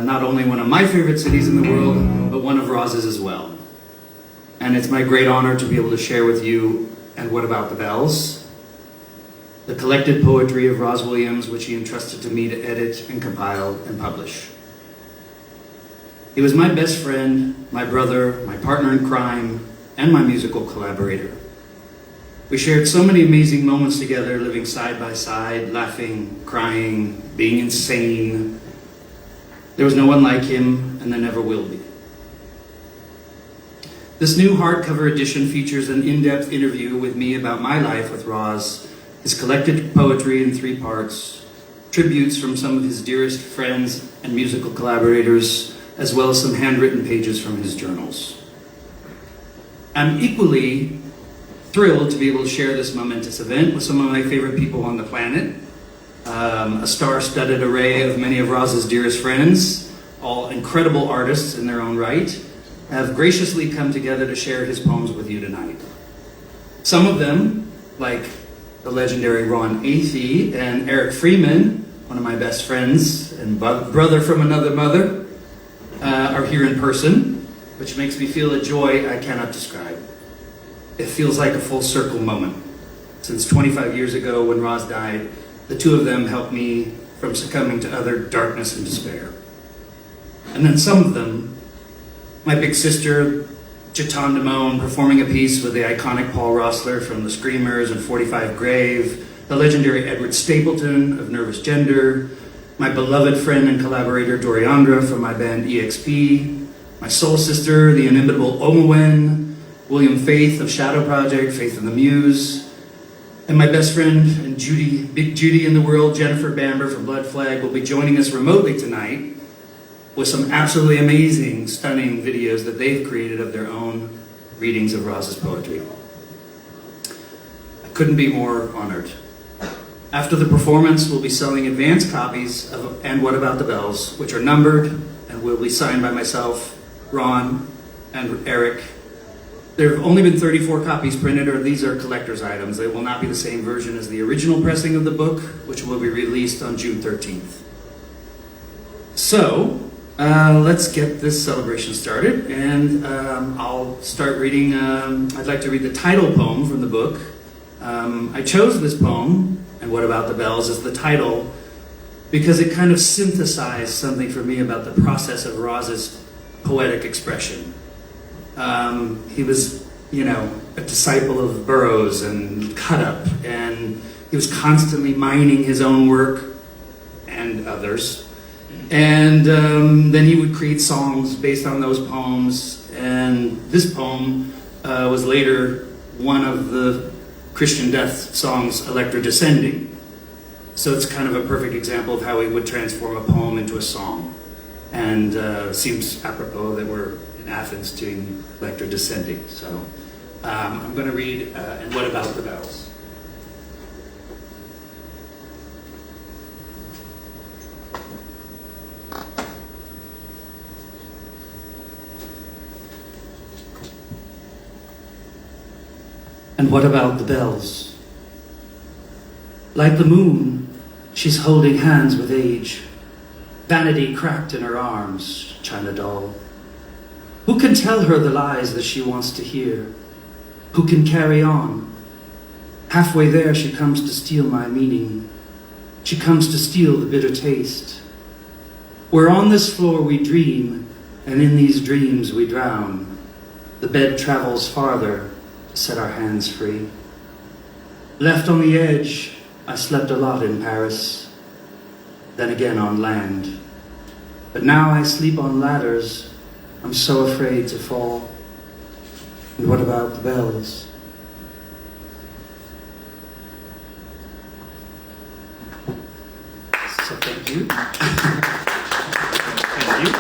not only one of my favorite cities in the world, but one of Rozz's as well. And it's my great honor to be able to share with you And What About the Bells, the collected poetry of Rozz Williams, which he entrusted to me to edit and compile and publish. He was my best friend, my brother, my partner in crime, and my musical collaborator. We shared so many amazing moments together, living side by side, laughing, crying, being insane. There was no one like him, and there never will be. This new hardcover edition features an in-depth interview with me about my life with Rozz, his collected poetry in 3 parts, tributes from some of his dearest friends and musical collaborators, as well as some handwritten pages from his journals. I'm equally thrilled to be able to share this momentous event with some of my favorite people on the planet. A star-studded array of many of Rozz's dearest friends, all incredible artists in their own right, have graciously come together to share his poems with you tonight. Some of them, like the legendary Athey and Erik Freeman, one of my best friends and brother from another mother, are here in person, which makes me feel a joy I cannot describe. It feels like a full circle moment. Since 25 years ago when Rozz died, the two of them helped me from succumbing to utter darkness and despair. And then some of them, my big sister, Gitane DeMone, performing a piece with the iconic Paul Roessler from The Screamers and 45 Grave, the legendary Edward Stapleton of Nervous Gender, my beloved friend and collaborator Doriandra from my band EXP, my soul sister, the inimitable Omewenne, William Faith of Shadow Project, Faith in the Muse, and my best friend and Big Judy in the world, Jennifer Bamber from Blood Flag, will be joining us remotely tonight with some absolutely amazing, stunning videos that they've created of their own readings of Rozz's poetry. I couldn't be more honored. After the performance, we'll be selling advance copies of And What About the Bells, which are numbered and will be signed by myself, Ron, and Erik. There have only been 34 copies printed, or these are collector's items. They will not be the same version as the original pressing of the book, which will be released on June 13th. So, let's get this celebration started, and I'll start reading. I'd like to read the title poem from the book. I chose this poem, And What About the Bells, as the title, because it kind of synthesized something for me about the process of Rozz's poetic expression. He was, a disciple of Burroughs and Cutup, and he was constantly mining his own work and others. And then he would create songs based on those poems, and this poem was later one of the Christian Death songs, Electra Descending. So it's kind of a perfect example of how he would transform a poem into a song. And seems apropos that we're in Athens doing Electra Descending. So I'm going to read And What About the Bells? And what about the bells? Like the moon, she's holding hands with age, vanity cracked in her arms, China doll. Who can tell her the lies that she wants to hear? Who can carry on? Halfway there, she comes to steal my meaning. She comes to steal the bitter taste. Where on this floor we dream, and in these dreams we drown. The bed travels farther, set our hands free. Left on the edge, I slept a lot in Paris, then again on land. But now I sleep on ladders, I'm so afraid to fall. And what about the bells? So thank you. Thank you.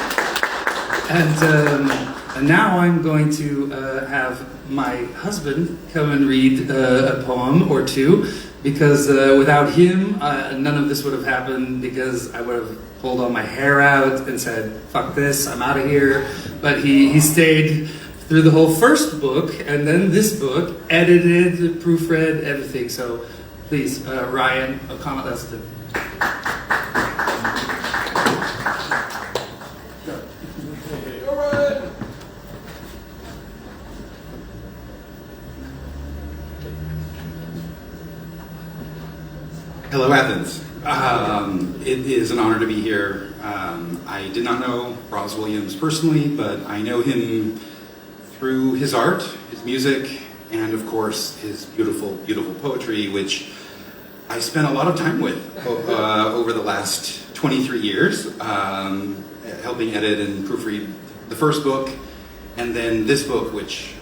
And now I'm going to have my husband come and read a poem or two, because without him, none of this would have happened, because I would have pulled all my hair out and said, fuck this, I'm out of here. But he stayed through the whole first book, and then this book, edited, proofread, everything. So please, Ryan O'Connell, Elston. an honor to be here. I did not know Rozz Williams personally, but I know him through his art, his music, and of course his beautiful, beautiful poetry, which I spent a lot of time with over the last 23 years, helping edit and proofread the first book, and then this book, which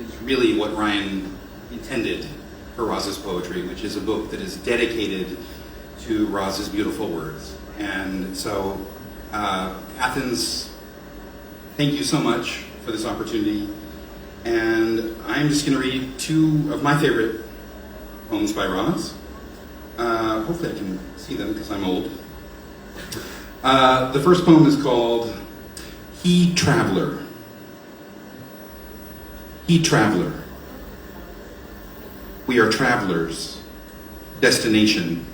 is really what Ryan intended for Rozz's poetry, which is a book that is dedicated to Rozz's beautiful words. And so, Athens, thank you so much for this opportunity. And I'm just going to read two of my favorite poems by Rozz. Hopefully I can see them because I'm old. The first poem is called He Traveler. He Traveler. We are travelers. Destination.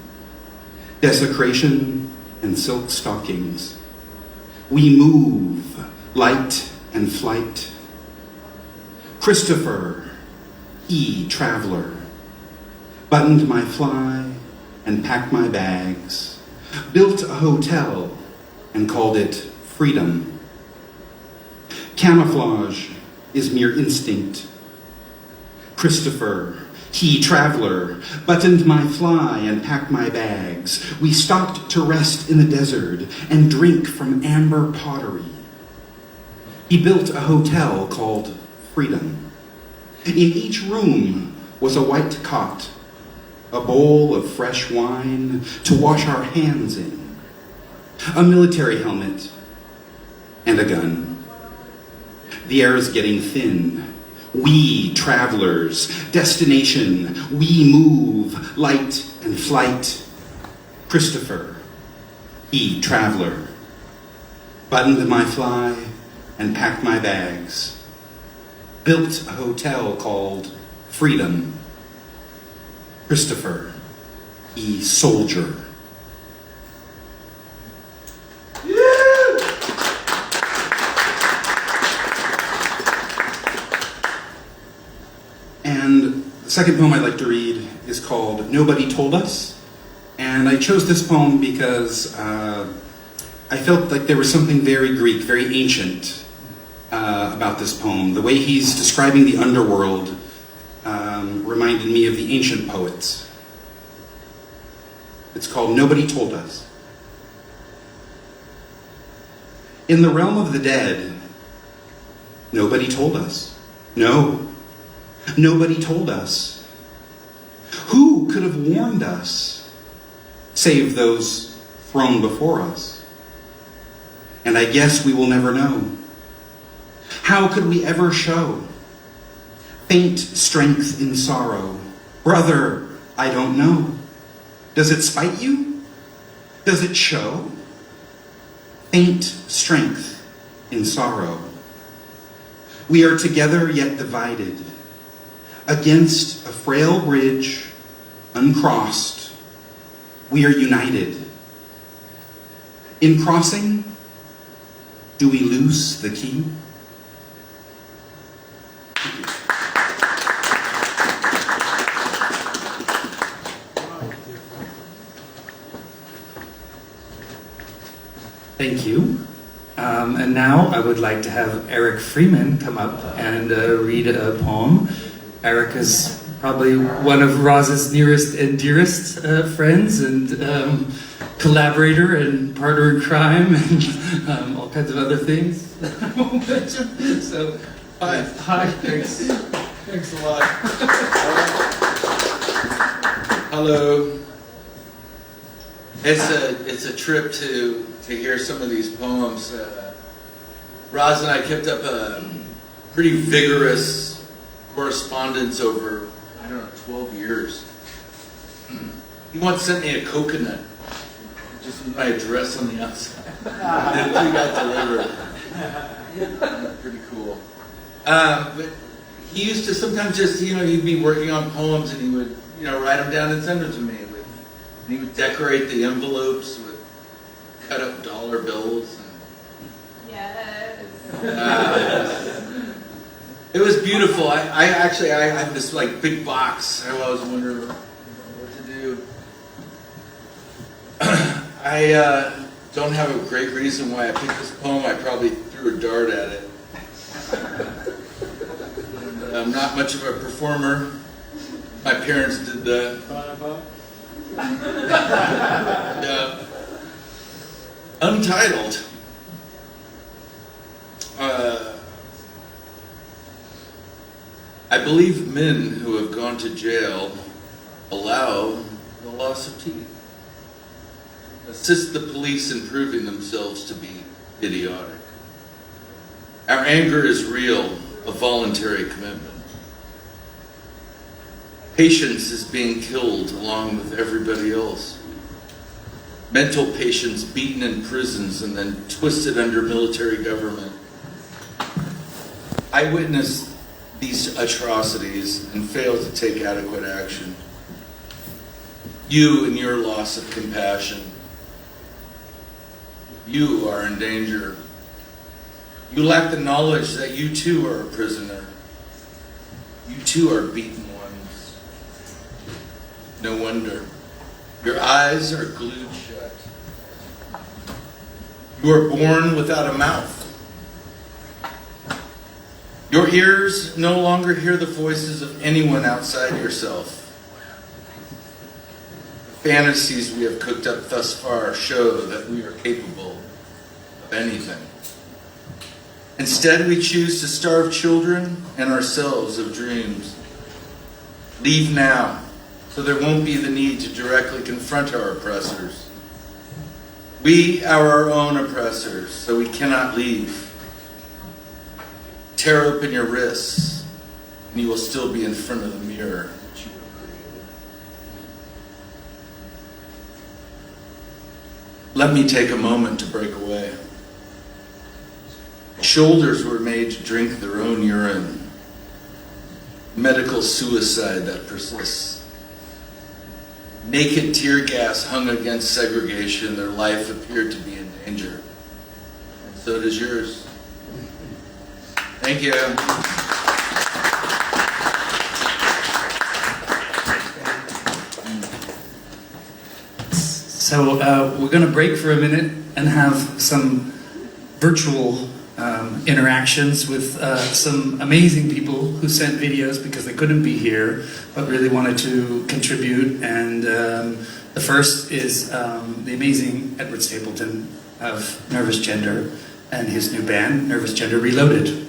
Desecration and silk stockings. We move, light and flight. Christopher, he traveler, buttoned my fly and packed my bags, built a hotel and called it freedom. Camouflage is mere instinct. Christopher, he traveler, buttoned my fly and packed my bags. We stopped to rest in the desert and drink from amber pottery. He built a hotel called Freedom. In each room was a white cot, a bowl of fresh wine to wash our hands in, a military helmet, and a gun. The air is getting thin. We travelers, destination, we move, light and flight. Christopher, he traveler, buttoned my fly and packed my bags, built a hotel called Freedom. Christopher, he soldier. And the second poem I'd like to read is called Nobody Told Us. And I chose this poem because I felt like there was something very Greek, very ancient about this poem. The way he's describing the underworld reminded me of the ancient poets. It's called Nobody Told Us. In the realm of the dead, nobody told us. No. Nobody told us. Who could have warned us, save those thrown before us? And I guess we will never know. How could we ever show faint strength in sorrow? Brother, I don't know. Does it spite you? Does it show? Faint strength in sorrow. We are together yet divided. Against a frail bridge, uncrossed, we are united. In crossing, do we loose the key? Thank you. And now I would like to have Erik Freeman come up and read a poem. Erik is probably one of Rozz's nearest and dearest friends and collaborator and partner in crime and all kinds of other things. So, hi. Thanks a lot. Hello. It's a trip to hear some of these poems. Rozz and I kept up a pretty vigorous correspondence over, 12 years. He once sent me a coconut, just with my address on the outside. And then we got delivered. Pretty cool. But he used to sometimes just, he'd be working on poems and he would, write them down and send them to me. And he would decorate the envelopes with cut up dollar bills. Yes. It was beautiful. I had this big box. I always wonder what to do. don't have a great reason why I picked this poem. I probably threw a dart at it. I'm not much of a performer. My parents did that. Untitled. I believe men who have gone to jail allow the loss of teeth. Assist the police in proving themselves to be idiotic. Our anger is real, a voluntary commitment. Patience is being killed along with everybody else. Mental patients beaten in prisons and then twisted under military government. I witnessed these atrocities and failed to take adequate action. You and your loss of compassion. You are in danger. You lack the knowledge that you too are a prisoner. You too are beaten ones. No wonder. Your eyes are glued shut. You are born without a mouth. Your ears no longer hear the voices of anyone outside yourself. The fantasies we have cooked up thus far show that we are capable of anything. Instead, we choose to starve children and ourselves of dreams. Leave now, so there won't be the need to directly confront our oppressors. We are our own oppressors, so we cannot leave. Tear open your wrists, and you will still be in front of the mirror that you have created. Let me take a moment to break away. Shoulders were made to drink their own urine. Medical suicide that persists. Naked tear gas hung against segregation. Their life appeared to be in danger. And so does yours. Thank you. So we're going to break for a minute and have some virtual interactions with some amazing people who sent videos because they couldn't be here but really wanted to contribute. And the first is the amazing Edward Stapleton of Nervous Gender and his new band, Nervous Gender Reloaded.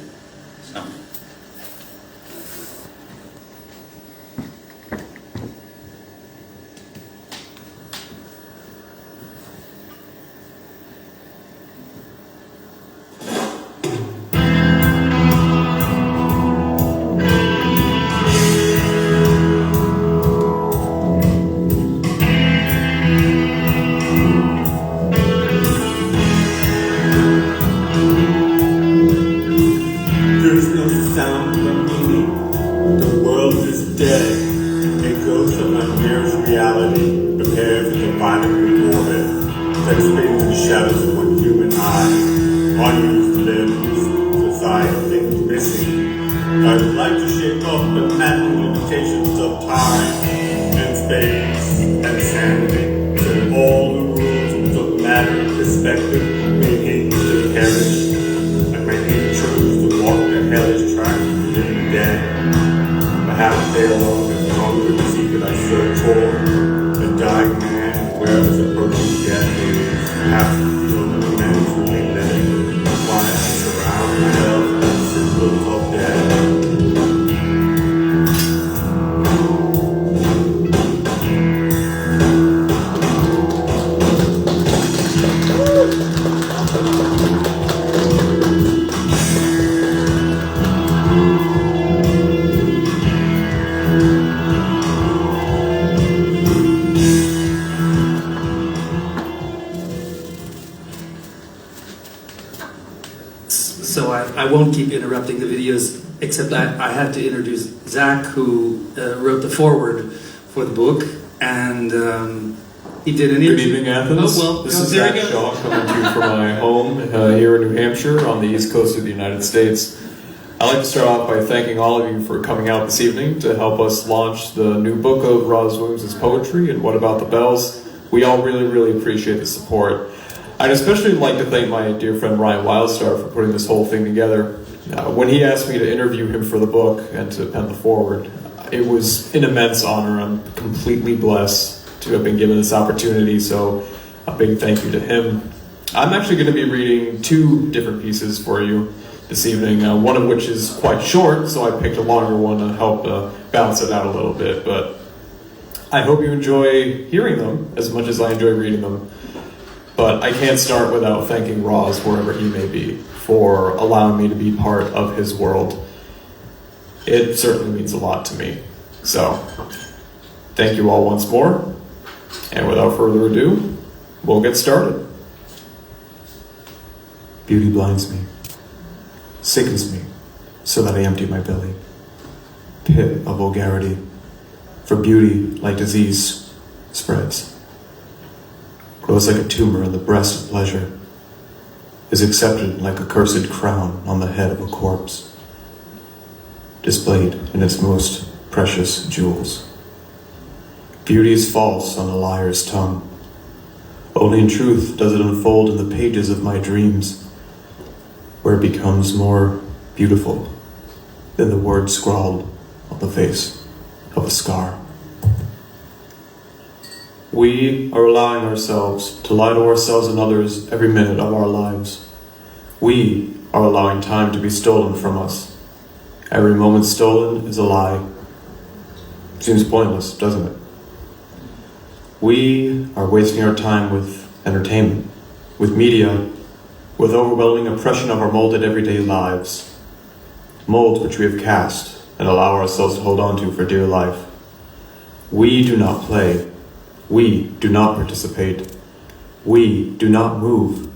I won't keep interrupting the videos, except that I had to introduce Zach, who wrote the foreword for the book, and he did an interview. Good evening, Athens. Oh, well, this is Zach Shaw coming to you from my home here in New Hampshire on the east coast of the United States. I'd like to start off by thanking all of you for coming out this evening to help us launch the new book of Rozz Williams' poetry and What About the Bells. We all really, really appreciate the support. I'd especially like to thank my dear friend Ryan Wildstar for putting this whole thing together. When he asked me to interview him for the book and to pen the foreword, it was an immense honor. I'm completely blessed to have been given this opportunity, so a big thank you to him. I'm actually going to be reading 2 different pieces for you this evening, one of which is quite short, so I picked a longer one to help balance it out a little bit, but I hope you enjoy hearing them as much as I enjoy reading them. But I can't start without thanking Rozz, wherever he may be, for allowing me to be part of his world. It certainly means a lot to me. So, thank you all once more, and without further ado, we'll get started. Beauty blinds me, sickens me, so that I empty my belly. Pit of vulgarity, for beauty, like disease, spreads. Grows like a tumor in the breast of pleasure, is accepted like a cursed crown on the head of a corpse, displayed in its most precious jewels. Beauty is false on a liar's tongue. Only in truth does it unfold in the pages of my dreams, where it becomes more beautiful than the word scrawled on the face of a scar. We are allowing ourselves to lie to ourselves and others every minute of our lives. We are allowing time to be stolen from us. Every moment stolen is a lie. Seems pointless, doesn't it? We are wasting our time with entertainment, with media, with overwhelming oppression of our molded everyday lives. Molds which we have cast and allow ourselves to hold on to for dear life. We do not play. We do not participate. We do not move.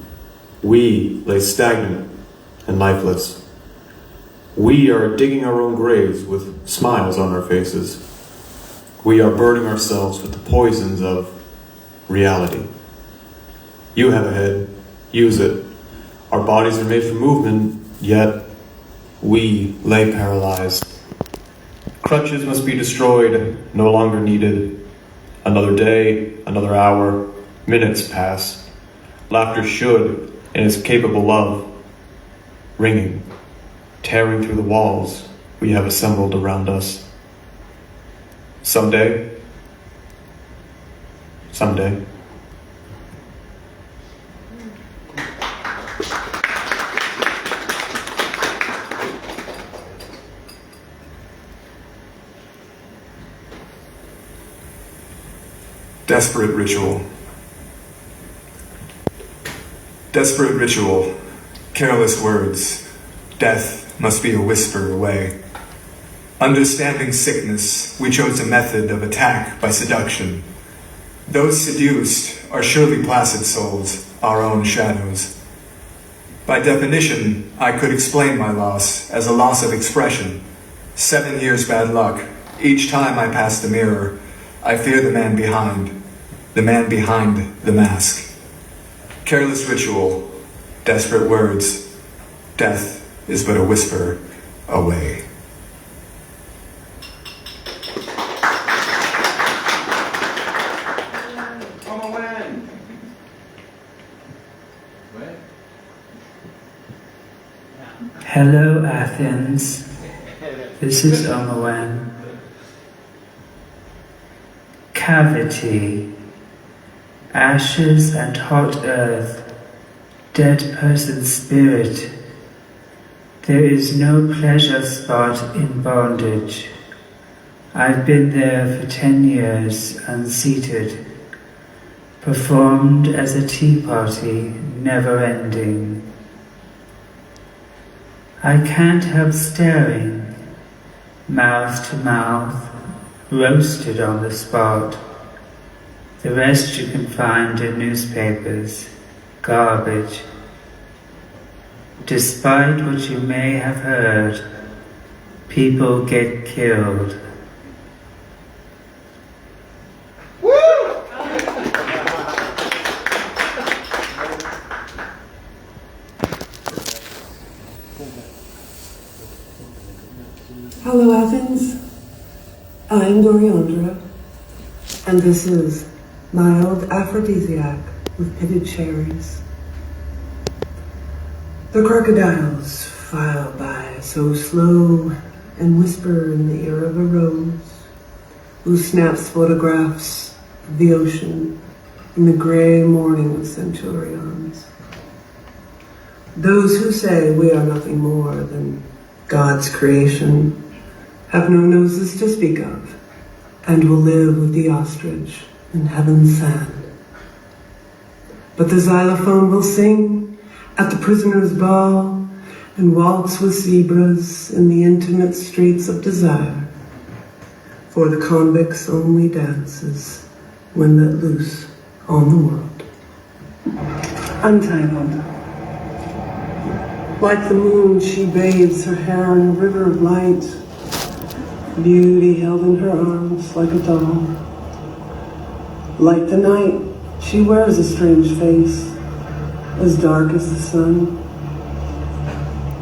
We lay stagnant and lifeless. We are digging our own graves with smiles on our faces. We are burning ourselves with the poisons of reality. You have a head, use it. Our bodies are made for movement, yet we lay paralyzed. Crutches must be destroyed, no longer needed. Another day, another hour, minutes pass. Laughter should, and is capable of, ringing, tearing through the walls we have assembled around us. Someday, Desperate ritual. Desperate ritual. Careless words. Death must be a whisper away. Understanding sickness, we chose a method of attack by seduction. Those seduced are surely placid souls, our own shadows. By definition, I could explain my loss as a loss of expression. 7 years bad luck. Each time I pass the mirror, I fear the man behind the mask. Careless ritual, desperate words, death is but a whisper away. Omewenne. What? Hello, Athens. This is Omewenne. Cavity. Ashes and hot earth. Dead person's spirit. There is no pleasure spot in bondage. I've been there for 10 years, unseated. Performed as a tea party, never ending. I can't help staring, mouth to mouth, roasted on the spot. The rest you can find in newspapers, garbage. Despite what you may have heard, people get killed. Hello, Athens. I'm Doriandra, and this is mild aphrodisiac with pitted cherries. The crocodiles file by so slow and whisper in the ear of a rose who snaps photographs of the ocean in the gray morning of centurions. Those who say we are nothing more than God's creation have no noses to speak of and will live with the ostrich in heaven's sand. But the xylophone will sing at the prisoner's ball and waltz with zebras in the intimate streets of desire, for the convict's only dances when let loose on the world. Untangled. Like the moon, she bathes her hair in a river of light, beauty held in her arms like a doll. Like the night, she wears a strange face, as dark as the sun.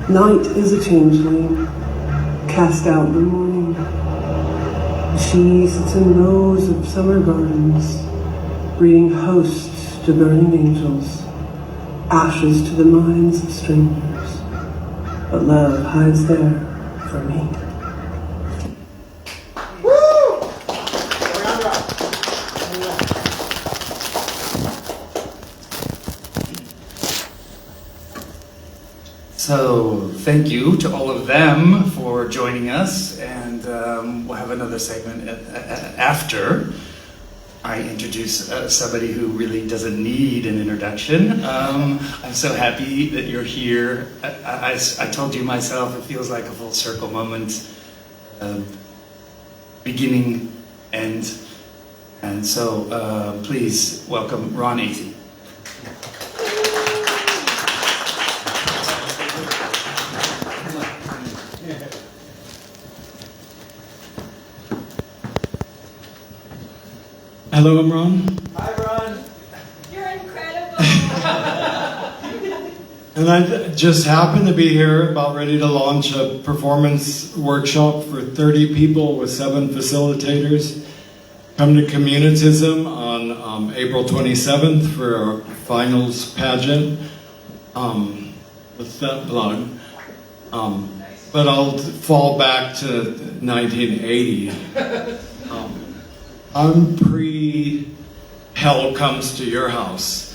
Night is a changeling, cast out in the morning. She sits in rows of summer gardens, reading hosts to burning angels, ashes to the minds of strangers. But love hides there for me. So thank you to all of them for joining us, and we'll have another segment after I introduce somebody who really doesn't need an introduction. I'm so happy that you're here. I told you myself, it feels like a full circle moment, beginning, end, and so please welcome Ron Athey. Hello, I'm Ron. Hi, Ron. You're incredible. And I just happened to be here, about ready to launch a performance workshop for 30 people with 7 facilitators. Come to Communitism on April 27th for our finals pageant. What's that plug? But I'll fall back to 1980. I'm pre-hell comes to your house.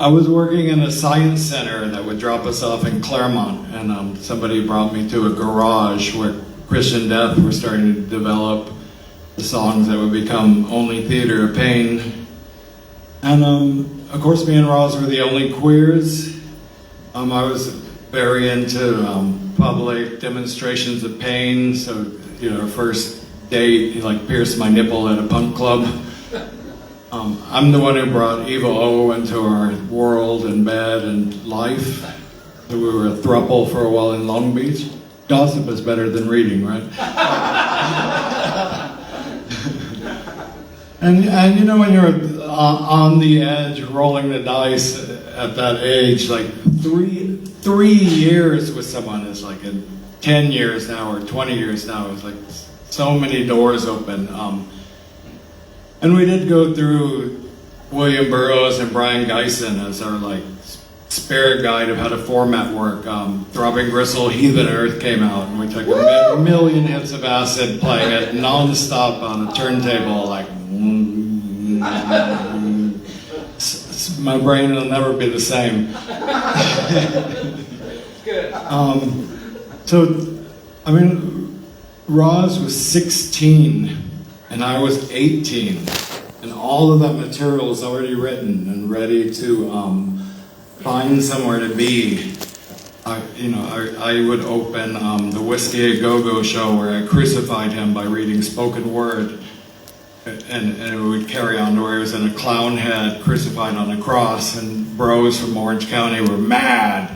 I was working in a science center that would drop us off in Claremont, and somebody brought me to a garage where Christian Death were starting to develop the songs that would become Only Theater of Pain. And of course, me and Rozz were the only queers. I was very into public demonstrations of pain. So, our first date, he pierced my nipple at a punk club. I'm the one who brought Eva O into our world and bed and life. So we were a throuple for a while in Long Beach. Gossip is better than reading, right? and when you're on the edge, rolling the dice at that age, 3 years with someone is like 10 years now or 20 years now. It's like so many doors open. And we did go through William Burroughs and Brian Geisen as our spirit guide of how to format work. Throbbing Gristle, Heathen Earth came out, and we took a million hits of acid, playing it non-stop on a turntable, my brain will never be the same. Good. Rozz was 16 and I was 18, and all of that material was already written and ready to find somewhere to be. I would open the Whiskey A Go-Go show where I crucified him by reading spoken word, and it would carry on to where he was in a clown head crucified on a cross, and bros from Orange County were mad.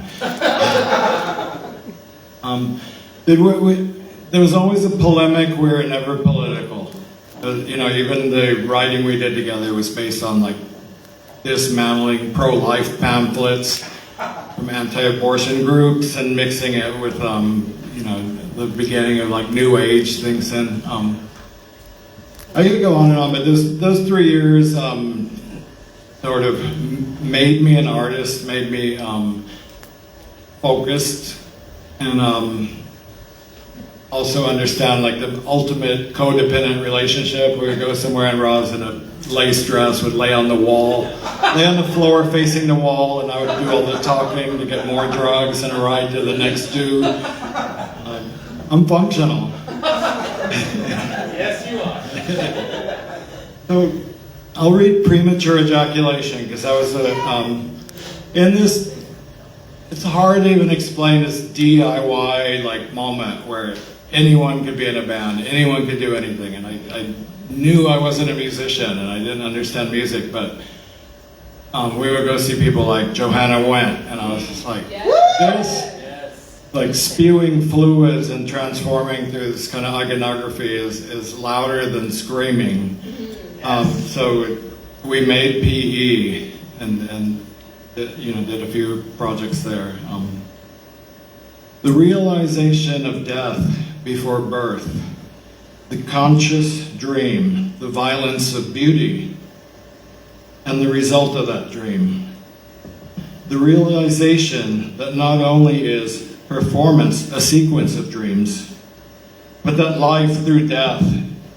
There was always a polemic. We were never political. Even the writing we did together was based on dismantling pro-life pamphlets from anti-abortion groups and mixing it with the beginning of New Age things. And I could go on and on, but those 3 years, sort of made me an artist, made me focused, and also understand like the ultimate codependent relationship. We would go somewhere and Rozz in a lace dress would lay on the wall, lay on the floor facing the wall, and I would do all the talking to get more drugs and a ride to the next dude. I'm functional. Yes, you are. So I'll read premature ejaculation because I was in this. It's hard to even explain this DIY like moment where anyone could be in a band, anyone could do anything, and I knew I wasn't a musician and I didn't understand music, but we would go see people like Omewenne, and I was just like, this, like spewing fluids and transforming through this kind of iconography is louder than screaming. So we made PE and did a few projects there. The realization of death before birth, the conscious dream, the violence of beauty, and the result of that dream. The realization that not only is performance a sequence of dreams, but that life through death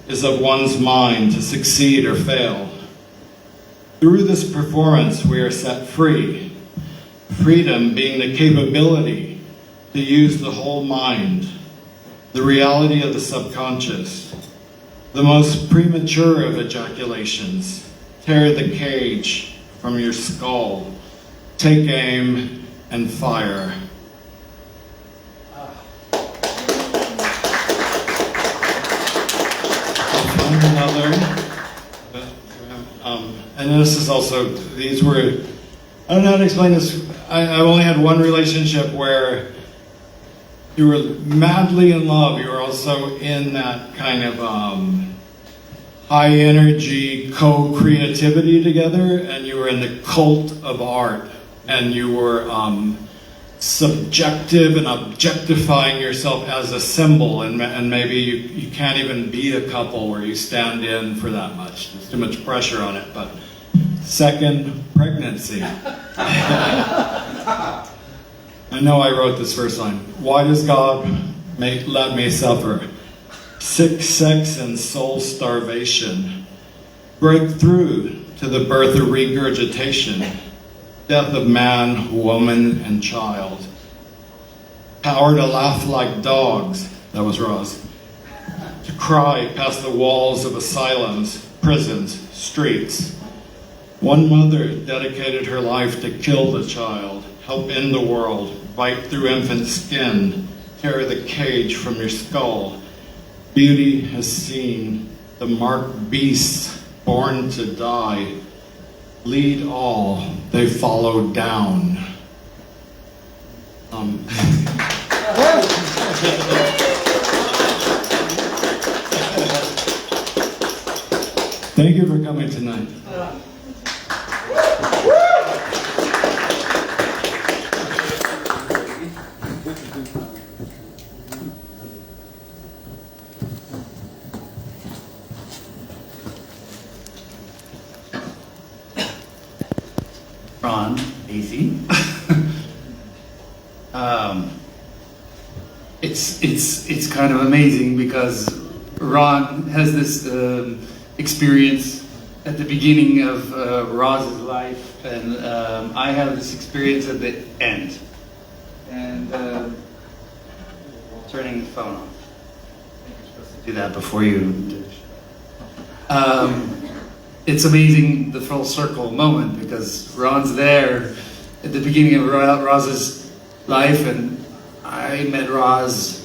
is of one's mind to succeed or fail. Through this performance, we are set free, freedom being the capability to use the whole mind, the reality of the subconscious. The most premature of ejaculations, tear the cage from your skull, take aim and fire. I'll find another. And this is also, these were, I don't know how to explain this. I've only had one relationship where you were madly in love. You were also in that kind of high energy co-creativity together, and you were in the cult of art, and you were subjective and objectifying yourself as a symbol, and maybe you can't even be a couple where you stand in for that much. There's too much pressure on it. But second pregnancy. I know I wrote this first line. Why does God let me suffer? Sick sex and soul starvation. Break through to the birth of regurgitation. Death of man, woman, and child. Power to laugh like dogs. That was Rozz. To cry past the walls of asylums, prisons, streets. One mother dedicated her life to kill the child, help end the world, bite through infant skin, tear the cage from your skull. Beauty has seen the marked beasts born to die. Lead all, they follow down. Thank you for coming tonight. Athey. It's kind of amazing because Ron has this experience at the beginning of Rozz's life, and I have this experience at the end. And turning the phone off. I think you're supposed to do that before you do the show. It's amazing, the full circle moment, because Ron's there at the beginning of Rozz's life, and I met Rozz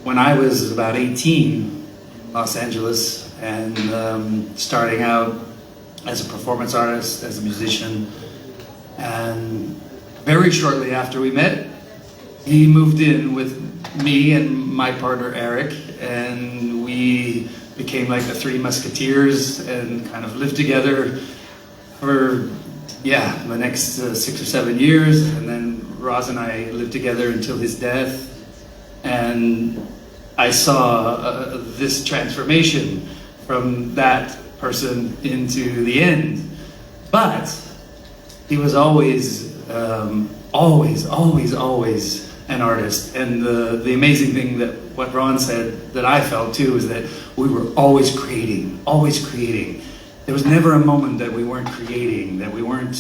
when I was about 18 in Los Angeles, and starting out as a performance artist, as a musician. And very shortly after we met, he moved in with me and my partner Erik, and we became like the Three Musketeers and kind of lived together for, the next 6 or 7 years. And then Rozz and I lived together until his death. And I saw this transformation from that person into the end. But he was always an artist. And the amazing thing that what Ron said that I felt too is that we were always creating, always creating. There was never a moment that we weren't creating, that we weren't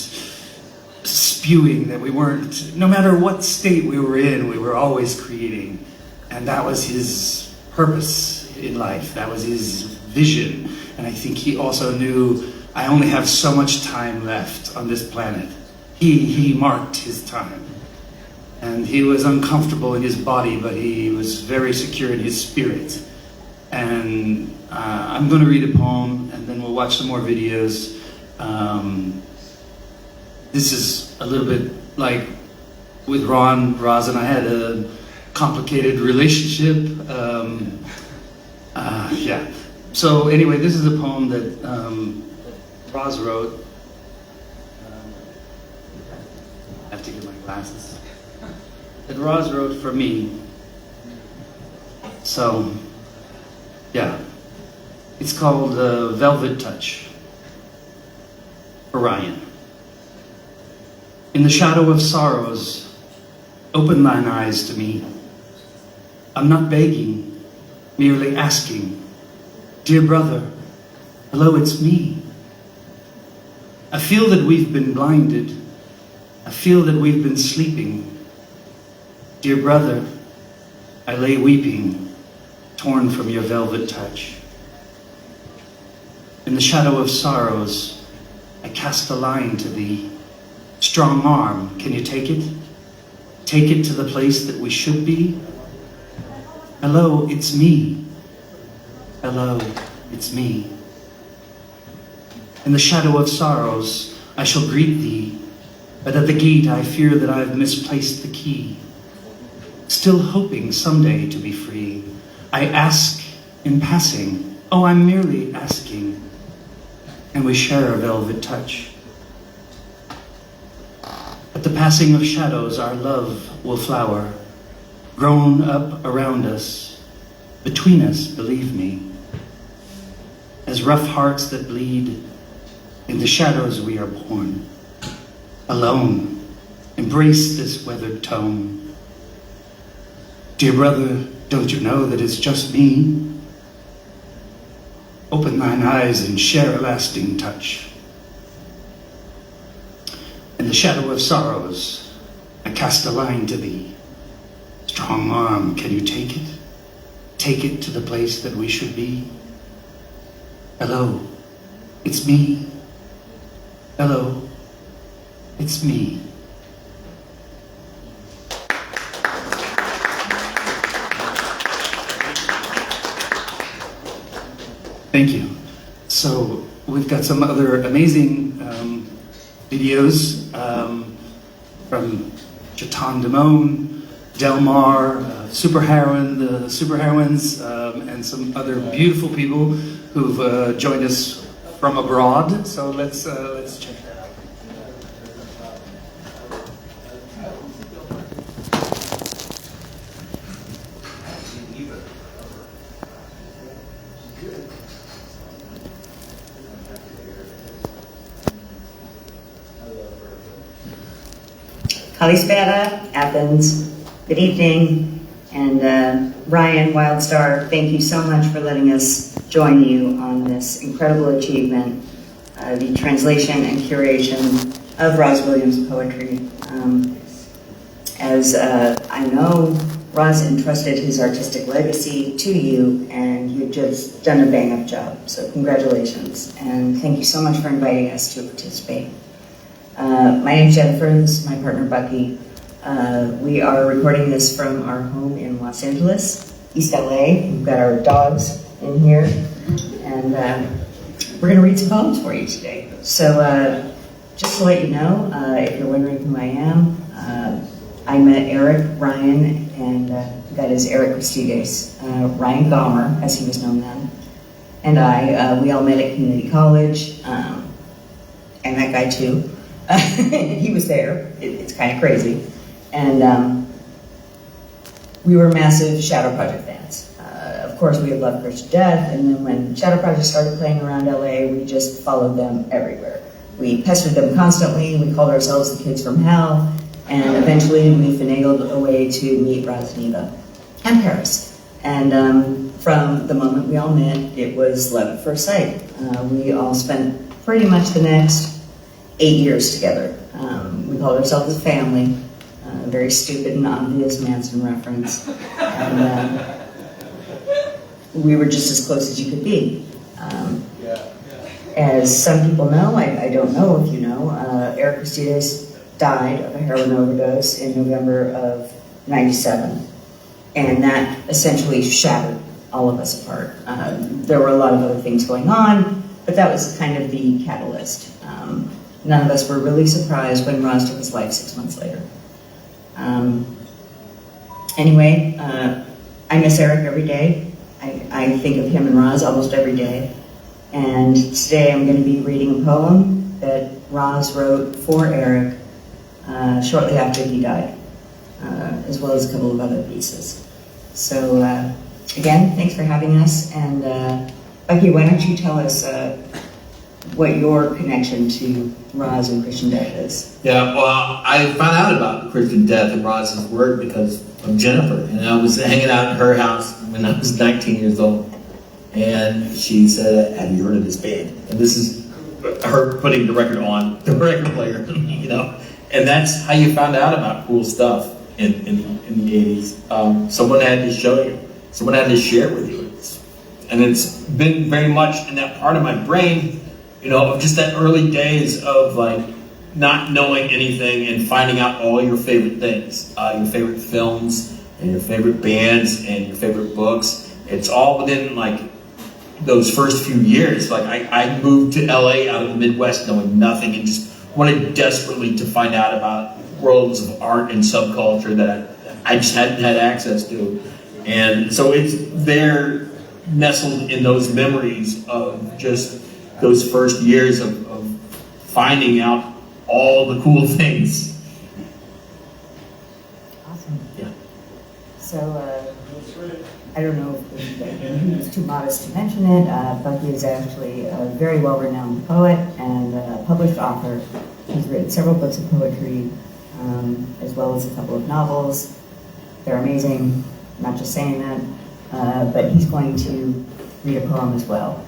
spewing, that we weren't, no matter what state we were in, we were always creating. And that was his purpose in life. That was his vision. And I think he also knew, I only have so much time left on this planet. He marked his time. And he was uncomfortable in his body, but he was very secure in his spirit. And I'm going to read a poem, and then we'll watch some more videos. This is a little bit like with Rozz and I had a complicated relationship. Yeah. So anyway, this is a poem that Rozz wrote. I have to get my glasses. That Rozz wrote for me. So, yeah. It's called Velvet Touch for Ryan. In the shadow of sorrows, open thine eyes to me. I'm not begging, merely asking. Dear brother, hello, it's me. I feel that we've been blinded. I feel that we've been sleeping. Dear brother, I lay weeping, torn from your velvet touch. In the shadow of sorrows, I cast a line to thee. Strong arm, can you take it? Take it to the place that we should be? Hello, it's me. Hello, it's me. In the shadow of sorrows, I shall greet thee, but at the gate I fear that I've misplaced the key. Still hoping someday to be free, I ask in passing, oh, I'm merely asking, and we share a velvet touch. At the passing of shadows, our love will flower, grown up around us, between us, believe me. As rough hearts that bleed, in the shadows we are born. Alone, embrace this weathered tone. Dear brother, don't you know that it's just me? Open thine eyes and share a lasting touch. In the shadow of sorrows, I cast a line to thee. Strong arm, can you take it? Take it to the place that we should be? Hello, it's me. Hello, it's me. Thank you. So we've got some other amazing videos from Gitane, DeMone, Delmar, the superheroines, and some other beautiful people who've joined us from abroad. So let's check that out. Kalispera, Athens, good evening, and Ryan, Wildstar, thank you so much for letting us join you on this incredible achievement, the translation and curation of Rozz Williams' poetry. As I know, Rozz entrusted his artistic legacy to you, and you've just done a bang-up job, so congratulations, and thank you so much for inviting us to participate. My name's Jennifer, this is my partner Bucky. We are recording this from our home in Los Angeles, East LA. We've got our dogs in here, and we're going to read some poems for you today. So just to let you know, if you're wondering who I am, I met Erik, Ryan, and that is Erik Aristides, Ryan Bamber, as he was known then, and we all met at community college, and that guy too. He was there. It's kind of crazy. And we were massive Shadow Project fans. Of of course, we had loved Christian Death, and then when Shadow Project started playing around LA, we just followed them everywhere. We pestered them constantly, we called ourselves the kids from hell, and eventually we finagled a way to meet Rozz and Eva and Paris. And from the moment we all met, it was love at first sight. We all spent pretty much the next 8 years together. We called ourselves a family, very stupid and obvious Manson reference. And we were just as close as you could be. As some people know, I don't know if you know, Erik died of a heroin overdose in November of '97. And that essentially shattered all of us apart. There were a lot of other things going on, but that was kind of the catalyst. None of us were really surprised when Rozz took his life 6 months later. Anyway, I miss Erik every day. I think of him and Rozz almost every day. And today I'm going to be reading a poem that Rozz wrote for Erik shortly after he died, as well as a couple of other pieces. So again, thanks for having us. And Bucky, why don't you tell us what your connection to Rozz and Christian Death is? Yeah, well, I found out about Christian Death and Rozz's work because of Jennifer. And I was hanging out at her house when I was 19 years old. And she said, "Have you heard of this band?" And this is her putting the record on the record player, you know. And that's how you found out about cool stuff in the 80s. Someone had to show you. Someone had to share with you. And it's been very much in that part of my brain, you know, of just that early days of like not knowing anything and finding out all your favorite things, your favorite films and your favorite bands and your favorite books. It's all within like those first few years. Like I moved to LA out of the Midwest knowing nothing and just wanted desperately to find out about worlds of art and subculture that I just hadn't had access to. And so it's there nestled in those memories of just those first years of finding out all the cool things. Awesome. Yeah. So, I don't know if it's too modest to mention it. Bucky is actually a very well-renowned poet and a published author. He's written several books of poetry, as well as a couple of novels. They're amazing, not just saying that, but he's going to read a poem as well.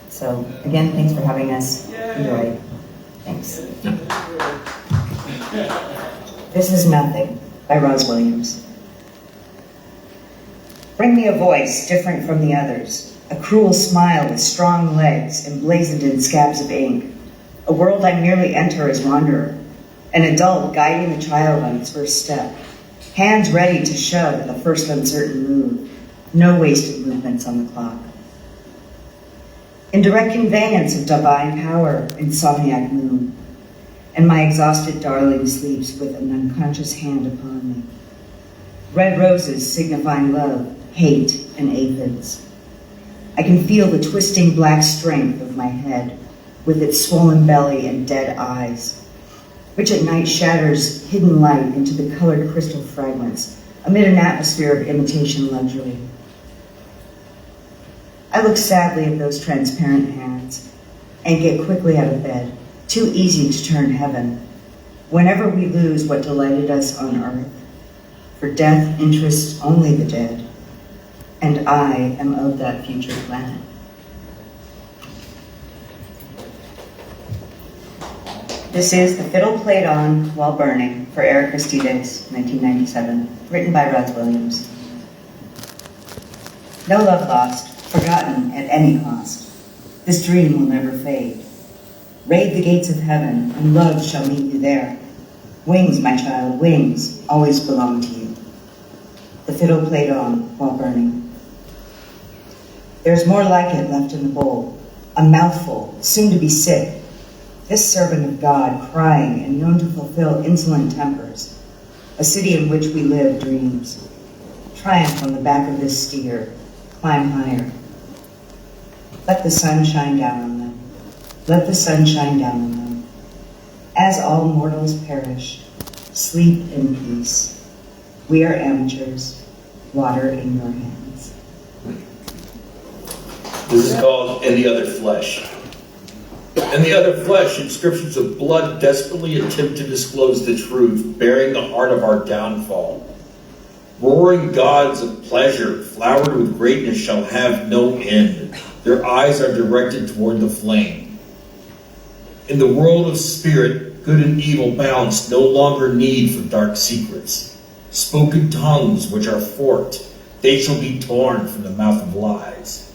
So, again, thanks for having us. Enjoy. Thanks. This is Nothing by Rozz Williams. Bring me a voice different from the others, a cruel smile with strong legs emblazoned in scabs of ink, a world I merely enter as wanderer, an adult guiding a child on its first step, hands ready to shove at the first uncertain move, no wasted movements on the clock. In direct conveyance of divine power, insomniac moon, and my exhausted darling sleeps with an unconscious hand upon me. Red roses signifying love, hate, and aphids. I can feel the twisting black strength of my head with its swollen belly and dead eyes, which at night shatters hidden light into the colored crystal fragments amid an atmosphere of imitation luxury. I look sadly at those transparent hands and get quickly out of bed, too easy to turn heaven, whenever we lose what delighted us on earth. For death interests only the dead, and I am of that future planet. This is The Fiddle Played On While Burning for Erik 1997, written by Rozz Williams. No love lost, forgotten at any cost. This dream will never fade. Raid the gates of heaven, and love shall meet you there. Wings, my child, wings, always belong to you. The fiddle played on while burning. There's more like it left in the bowl, a mouthful, soon to be sick. This servant of God crying and known to fulfill insolent tempers. A city in which we live dreams. Triumph on the back of this steer, climb higher. Let the sun shine down on them. Let the sun shine down on them. As all mortals perish, sleep in peace. We are amateurs, water in your hands. This is called In the Other Flesh. In the other flesh, inscriptions of blood desperately attempt to disclose the truth, bearing the heart of our downfall. Roaring gods of pleasure, flowered with greatness, shall have no end. Their eyes are directed toward the flame. In the world of spirit, good and evil balance no longer need for dark secrets. Spoken tongues which are forked, they shall be torn from the mouth of lies.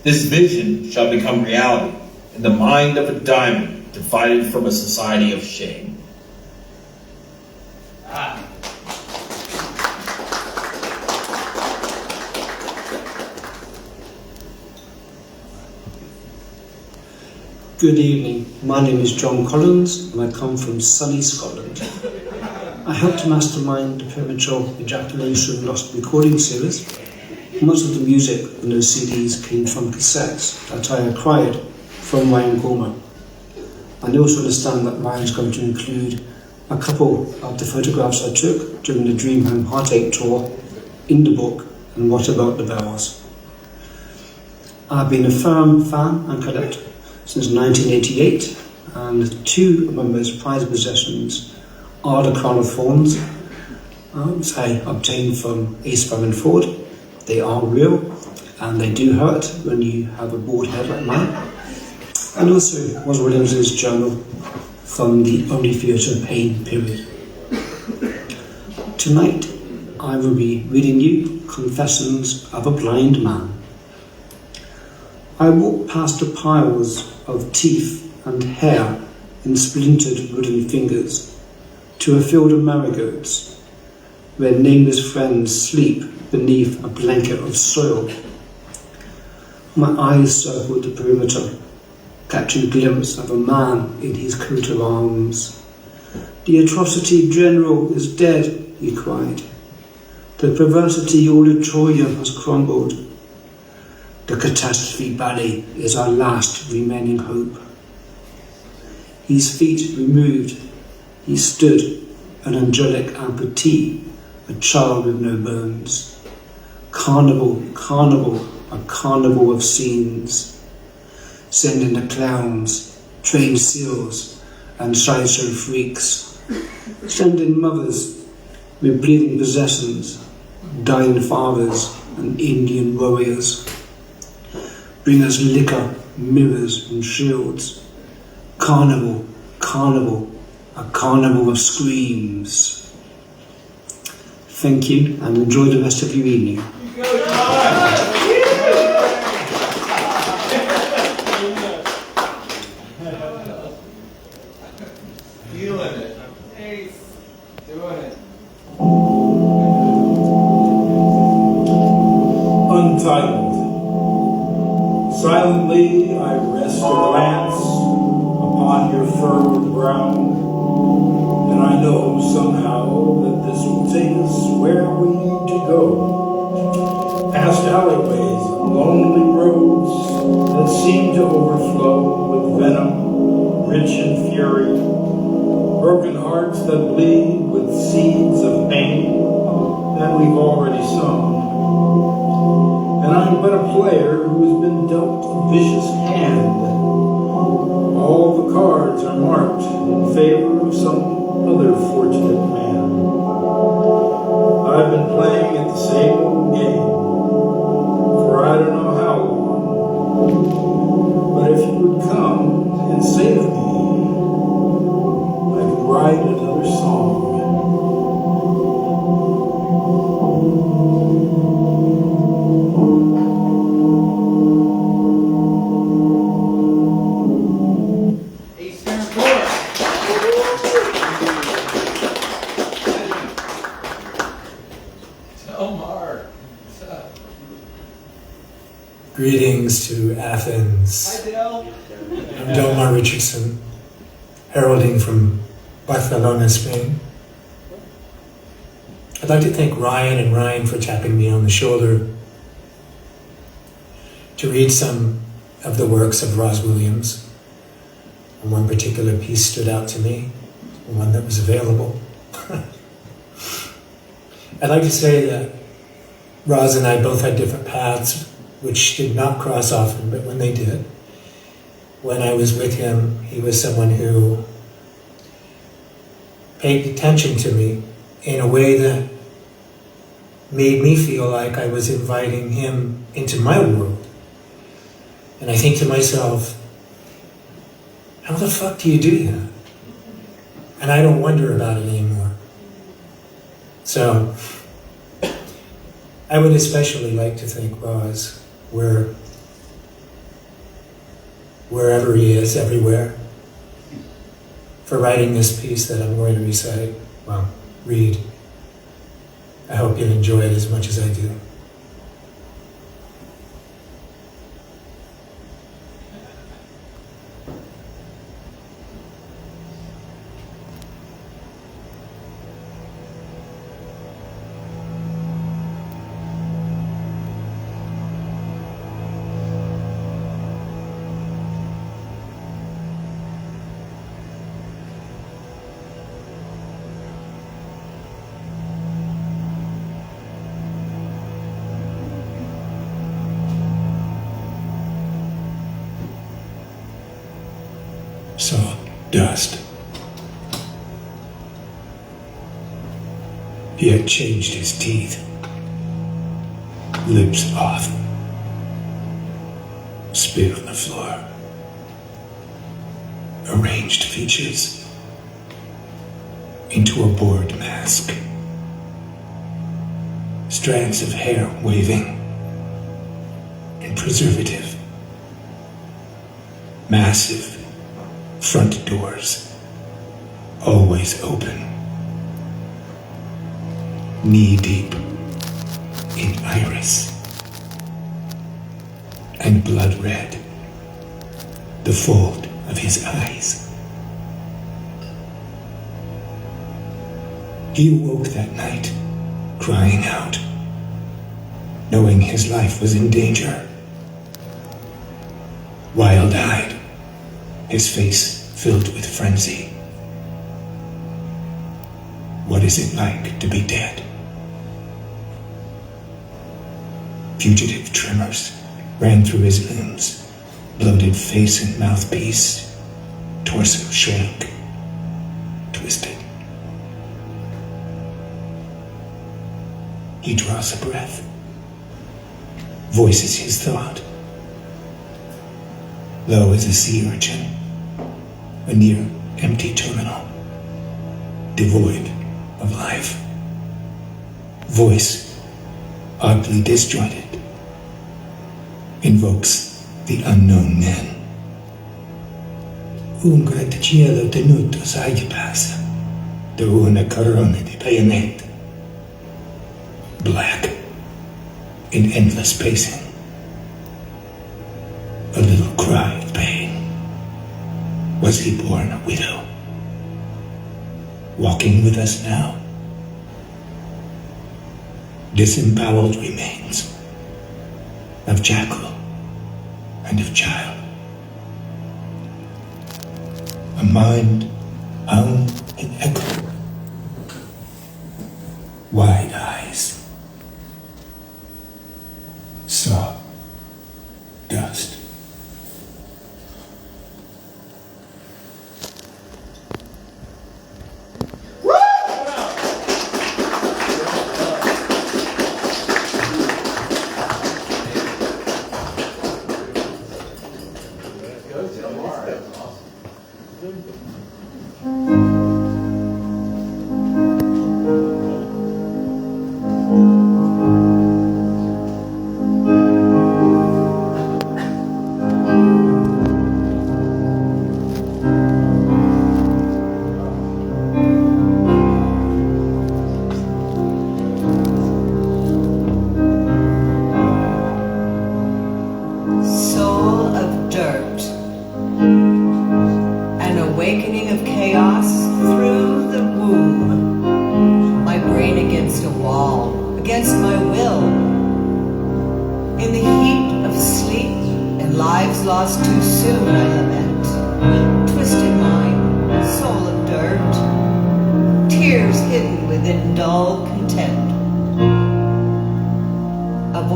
This vision shall become reality in the mind of a diamond divided from a society of shame. Good evening, my name is John Collins and I come from sunny Scotland. I helped mastermind the premature ejaculation lost recording series. Much of the music on those CDs came from cassettes that I acquired from Ryan Gorman. I also understand that Ryan's going to include a couple of the photographs I took during the Dream Home Heartache tour in the book and What About the Bells. I've been a firm fan and collector since 1988, and two of my most prized possessions are the Crown of Thorns, which I obtained from Ace Farren Ford. They are real, and they do hurt when you have a bald head like mine. And also Rozz Williams' journal from the Only Theatre Pain period. Tonight, I will be reading you Confessions of a Blind Man. I walked past the piles of teeth and hair in splintered wooden fingers to a field of marigolds where nameless friends sleep beneath a blanket of soil. My eyes circled the perimeter, catching a glimpse of a man in his coat of arms. "The atrocity general is dead," he cried. "The perversity auditorium has crumbled. The catastrophe ballet is our last remaining hope." His feet removed, he stood, an angelic amputee, a child with no bones. Carnival, carnival, a carnival of scenes. Sending the clowns, trained seals, and sideshow freaks. Sending mothers with bleeding possessions, dying fathers, and Indian warriors. Bring us liquor, mirrors, and shields. Carnival, carnival, a carnival of screams. Thank you, and enjoy the rest of your evening. Feeling it. Ace. Doing it. Untitled. Silently I rest a glance upon your furrowed brow, and I know somehow that this will take us where we need to go. Past alleyways and lonely roads that seem to overflow with venom, rich in fury. Broken hearts that bleed with seeds of pain that we've already sown. And I'm but a player who has been dealt a vicious hand. All the cards are marked in favor of some other fortunate man. I've been playing at the same old game for I don't know how long. But if you would come and save me, I could write another song. Greetings to Athens. Hi, Dale. I'm DeMone Richardson, heralding from Barcelona, Spain. I'd like to thank Ryan for tapping me on the shoulder to read some of the works of Rozz Williams. And one particular piece stood out to me, one that was available. I'd like to say that Rozz and I both had different paths which did not cross often, but when they did, when I was with him, he was someone who paid attention to me in a way that made me feel like I was inviting him into my world. And I think to myself, how the fuck do you do that? And I don't wonder about it anymore. So, I would especially like to thank Rozz, wherever he is, everywhere, for writing this piece that I'm going to recite, read. I hope you'll enjoy it as much as I do. Saw dust. He had changed his teeth. Lips off. Spit on the floor. Arranged features into a bored mask. Strands of hair waving in preservative. Massive front doors, always open. Knee-deep in iris. And blood red, the fold of his eyes. He awoke that night, crying out, knowing his life was in danger. Wild-eyed, his face filled with frenzy. What is it like to be dead? Fugitive tremors ran through his limbs, bloated face and mouthpiece, torso shrank, twisted. He draws a breath, voices his thought. Low as a sea urchin, a near empty terminal, devoid of life. Voice, oddly disjointed, invokes the unknown men. Un grattacielo tenuto sai passa, da una corona di bayonet. Black, in endless pacing. A little cry of pain. Was he born a widow? Walking with us now? Disemboweled remains of jackal and of child. A mind hung in echo. Wide eyes. Saw dust.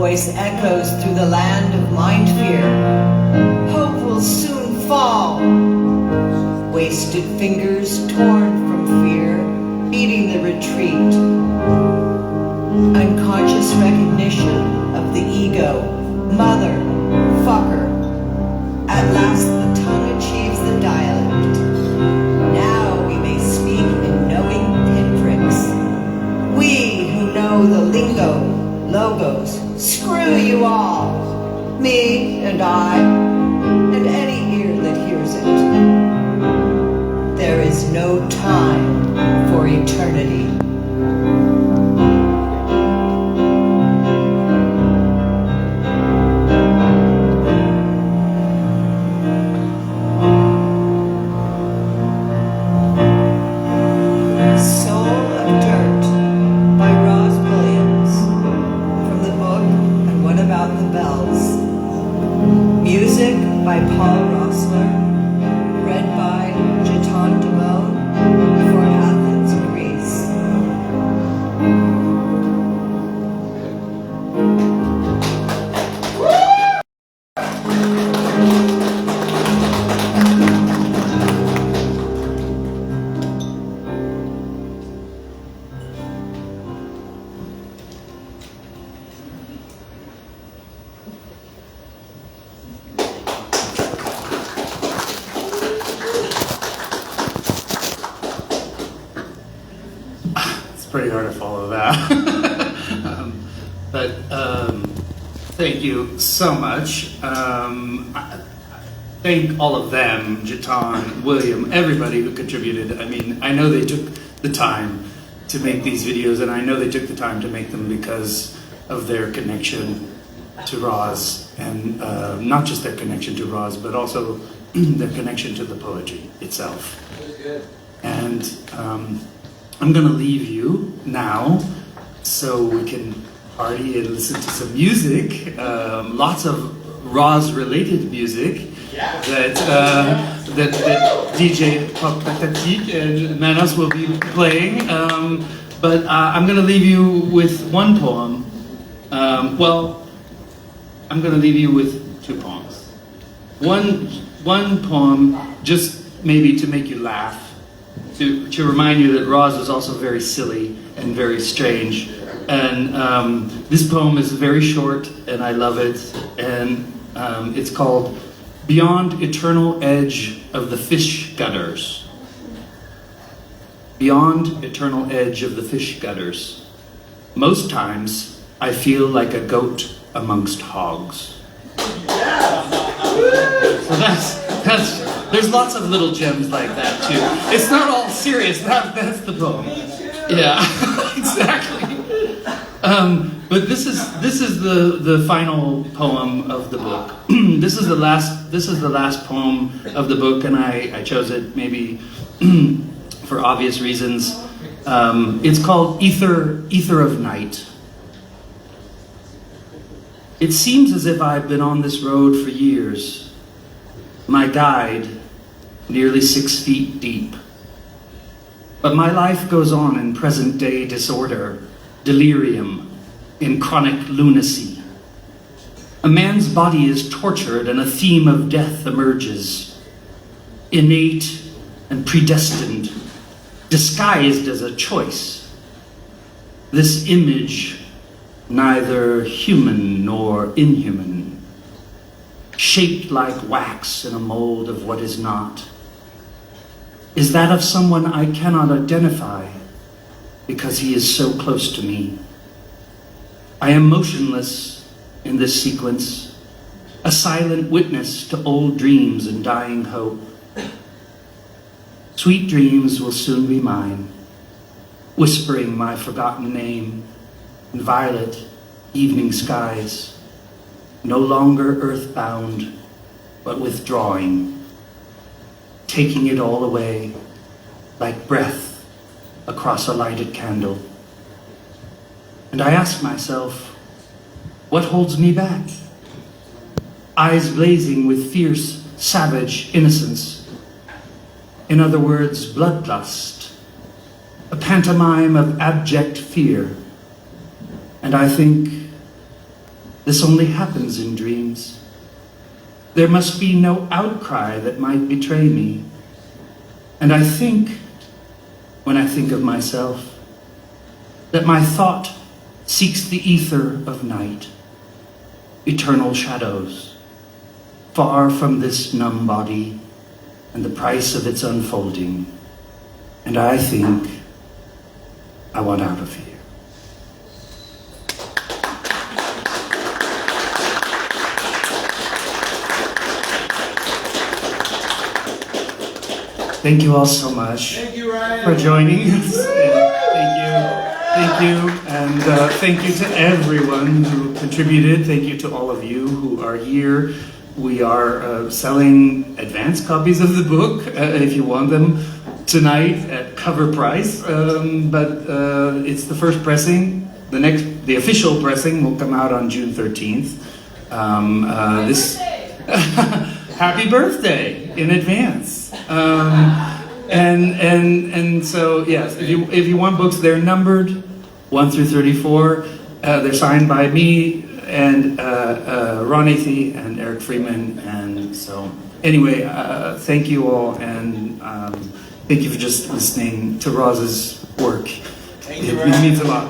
voice echoes through the land of mind fear. Hope will soon fall. Wasted fingers torn from fear, beating the retreat. Unconscious recognition of the ego. Mother, fucker. At last the tongue achieves the dialect. Now we may speak in knowing pinpricks. We who know the lingo, logos, screw you all. Me and I, and any ear that hears it. There is no time for eternity. By Paul Roessler, read by Gitane DeMone for Athens, Greece. Pretty hard to follow that. But thank you so much. Thank all of them, Gitane, William, everybody who contributed. I mean, I know they took the time to make these videos, and I know they took the time to make them because of their connection to Rozz, and not just their connection to Rozz, but also their connection to the poetry itself. And I'm going to leave you now so we can party and listen to some music, lots of Rozz-related music that DJ Patatik and Manos will be playing. But I'm going to leave you with one poem. Well, I'm going to leave you with two poems. One poem just maybe to make you laugh, to remind you that Rozz was also very silly and very strange. And this poem is very short, and I love it. And it's called Beyond Eternal Edge of the Fish Gutters. Beyond eternal edge of the fish gutters. Most times, I feel like a goat amongst hogs. So there's lots of little gems like that too. It's not all serious. That's the poem. Yeah, exactly. But this is the final poem of the book. This is the last poem of the book, and I chose it maybe for obvious reasons. It's called Ether of Night. It seems as if I've been on this road for years. My guide, nearly 6 feet deep. But my life goes on in present-day disorder, delirium, in chronic lunacy. A man's body is tortured and a theme of death emerges, innate and predestined, disguised as a choice. This image, neither human nor inhuman, shaped like wax in a mold of what is not, is that of someone I cannot identify because he is so close to me. I am motionless in this sequence, a silent witness to old dreams and dying hope. Sweet dreams will soon be mine, whispering my forgotten name in violet evening skies, no longer earthbound, but withdrawing, taking it all away like breath across a lighted candle. And I ask myself, what holds me back? Eyes blazing with fierce, savage innocence. In other words, bloodlust, a pantomime of abject fear. And I think, This only happens in dreams. There must be no outcry that might betray me. And I think, when I think of myself, that my thought seeks the ether of night, eternal shadows, far from this numb body and the price of its unfolding. And I think I want out of here. Thank you all so much for joining us. Thank you, and thank you to everyone who contributed. Thank you to all of you who are here. We are selling advance copies of the book if you want them tonight at cover price. But it's the first pressing. The official pressing will come out on June 13th. Happy birthday in advance. And so yes, if you want books, they're numbered 1 through 34. They're signed by me and Ron Athey and Erik Freeman. And so anyway, thank you all, and thank you for just listening to Rozz's work. It means a lot.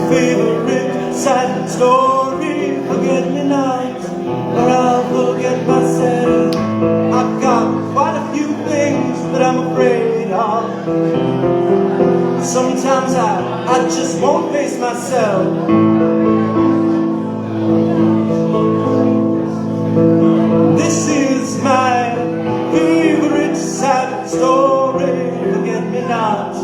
Favorite sad story, forget me not, or Sometimes I just won't face myself. This is my favorite sad story. Forget me not,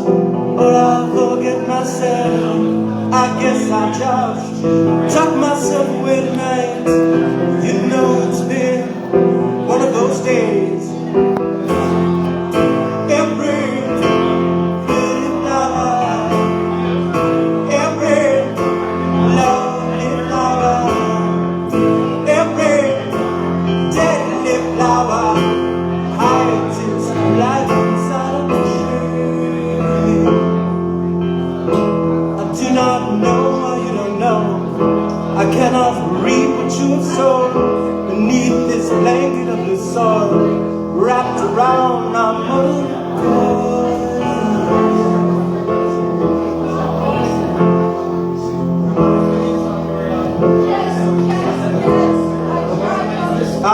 or I'll forget myself. I guess I just tuck myself away tonight. You know it's been one of those days. I cannot reap what you have sown beneath this blanket of the soil wrapped around our mother. I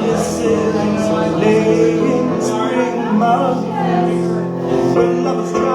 listen, laying spring mud when love is